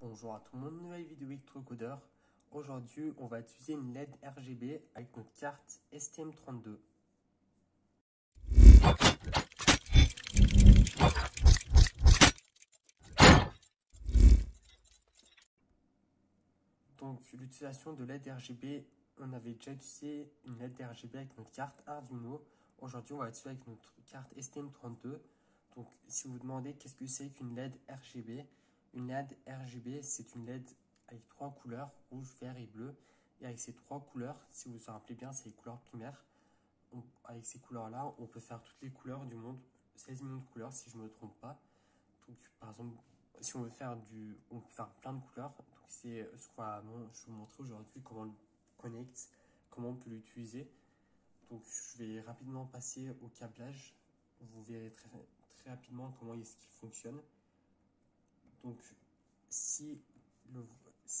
Bonjour à tout le monde, nouvelle vidéo Electrocodeur. Aujourd'hui, on va utiliser une LED RGB avec notre carte STM32. Donc, l'utilisation de LED RGB, on avait déjà utilisé une LED RGB avec notre carte Arduino. Aujourd'hui, on va utiliser avec notre carte STM32. Donc, si vous vous demandez qu'est-ce que c'est qu'une LED RGB, une LED RGB, c'est une LED avec trois couleurs, rouge, vert et bleu. Et avec ces trois couleurs, si vous vous rappelez bien, c'est les couleurs primaires. Avec ces couleurs-là, on peut faire toutes les couleurs du monde, 16 millions de couleurs si je ne me trompe pas. Donc, par exemple, si on veut faire on peut faire plein de couleurs. Donc, c'est ce qu'on va je vais vous montrer aujourd'hui comment on le connecte, comment on peut l'utiliser. Donc, je vais rapidement passer au câblage. Vous verrez très rapidement comment est-ce qu'il fonctionne. Donc, si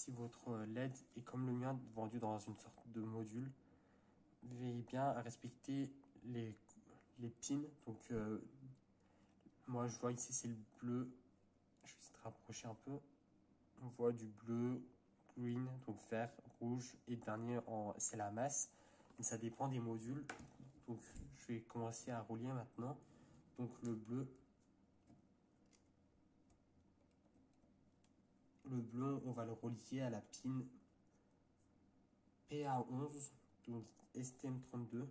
votre LED est comme le mien, vendu dans une sorte de module, veillez bien à respecter les pins. Donc, moi, je vois ici, c'est le bleu. Je vais essayer de rapprocher un peu. On voit du bleu, green, donc vert, rouge. Et le dernier, c'est la masse. Mais ça dépend des modules. Donc, je vais commencer à relier maintenant. Donc, le bleu, on va le relier à la pin PA11, donc STM32.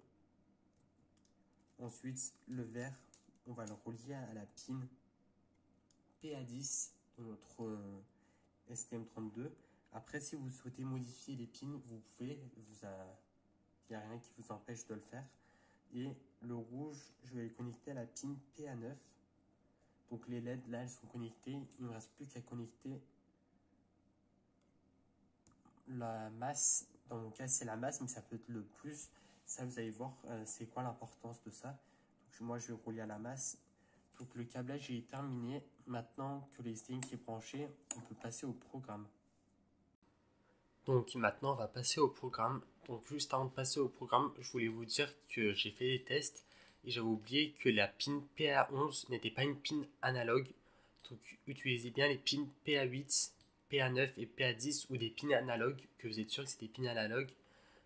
Ensuite, le vert, on va le relier à la pin PA10 de notre STM32. Après, si vous souhaitez modifier les pins, vous pouvez. Il n'y a rien qui vous empêche de le faire. Et le rouge, je vais le connecter à la pin PA9. Donc les LED, là, elles sont connectées. Il ne me reste plus qu'à connecter la masse. Dans mon cas, c'est la masse, mais ça peut être le plus. Ça, vous allez voir, c'est quoi l'importance de ça. Donc, moi, je vais rouler à la masse. Donc le câblage est terminé. Maintenant que le STM est branché, on peut passer au programme. Donc maintenant, on va passer au programme. Donc juste avant de passer au programme, je voulais vous dire que j'ai fait des tests et j'avais oublié que la pin PA11 n'était pas une pin analogue. Donc utilisez bien les pins PA8, PA9 et PA10 ou des pins analogues, que vous êtes sûr que c'est des pins analogues.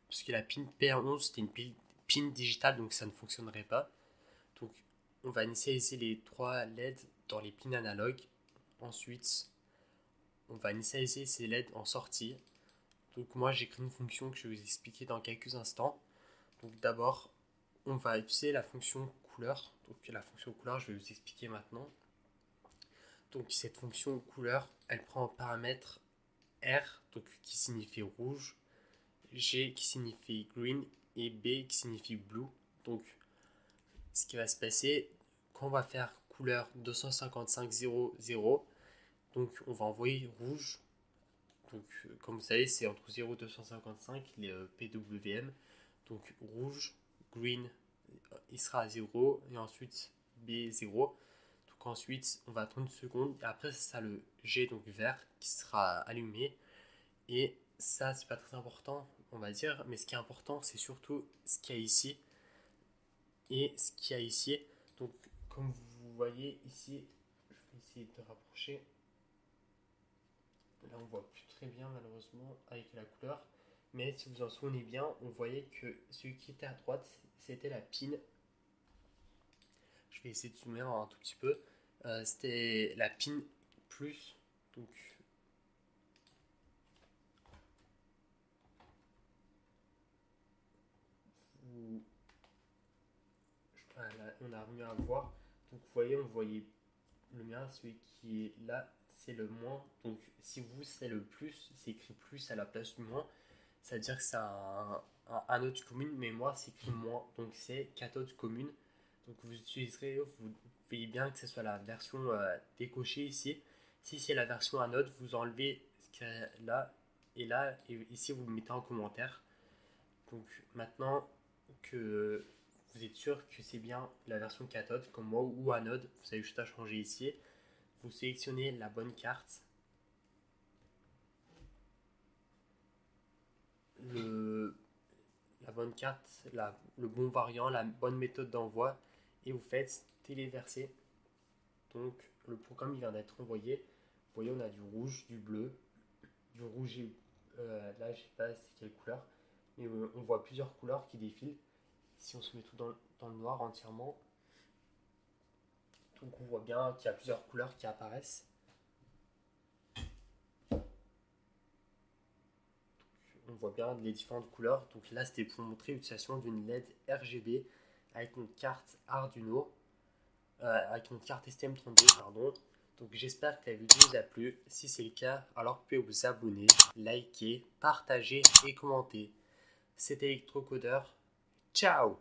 Parce que la pin PA11 c'était une pin digitale, donc ça ne fonctionnerait pas. Donc on va initialiser les 3 LED dans les pins analogues. Ensuite, on va initialiser ces LED en sortie. Donc moi j'ai créé une fonction que je vais vous expliquer dans quelques instants. Donc d'abord on va utiliser la fonction couleur. Donc la fonction couleur je vais vous expliquer maintenant. Donc cette fonction couleur elle prend en paramètre R donc qui signifie rouge, G qui signifie green et B qui signifie blue. Donc ce qui va se passer quand on va faire couleur 255.0.0, donc on va envoyer rouge. Donc, comme vous savez, c'est entre 0 et 255 les PWM. Donc, rouge, green, il sera à 0 et ensuite B 0. Donc, ensuite, on va attendre une seconde et après, ça sera le G, donc vert, qui sera allumé. Et ça, c'est pas très important, on va dire, mais ce qui est important, c'est surtout ce qu'il y a ici et ce qu'il y a ici. Donc, comme vous voyez ici, je vais essayer de rapprocher. Là on voit plus très bien malheureusement avec la couleur, mais si vous en souvenez bien, on voyait que celui qui était à droite c'était la pin. Je vais essayer de zoomer un tout petit peu. C'était la pin plus. Donc on a mieux à voir. Donc vous voyez, on voyait le mien, celui qui est là, c'est le moins. Donc si vous c'est le plus, c'est écrit plus à la place du moins. Ça veut dire que c'est un anode commune, mais moi c'est écrit moins. Donc c'est cathode commune. Donc vous utiliserez, vous voyez bien que ce soit la version décochée ici. Si c'est la version anode, vous enlevez ce qu'il y a là, et ici vous le mettez en commentaire. Donc maintenant que vous êtes sûr que c'est bien la version cathode comme moi ou anode, vous avez juste à changer ici. Vous sélectionnez la bonne carte, la bonne carte, le bon variant, la bonne méthode d'envoi et vous faites téléverser. Donc le programme il vient d'être envoyé. Vous voyez, on a du rouge, du bleu, du rouge et là, je sais pas c'est quelle couleur, mais on voit plusieurs couleurs qui défilent. Si on se met tout dans le noir entièrement, donc on voit bien qu'il y a plusieurs couleurs qui apparaissent. On voit bien les différentes couleurs. Donc là, c'était pour montrer l'utilisation d'une LED RGB avec une carte Arduino, avec une carte STM32, pardon. Donc j'espère que la vidéo vous a plu. Si c'est le cas, alors vous pouvez vous abonner, liker, partager et commenter. C'était Electrocodeur. Ciao!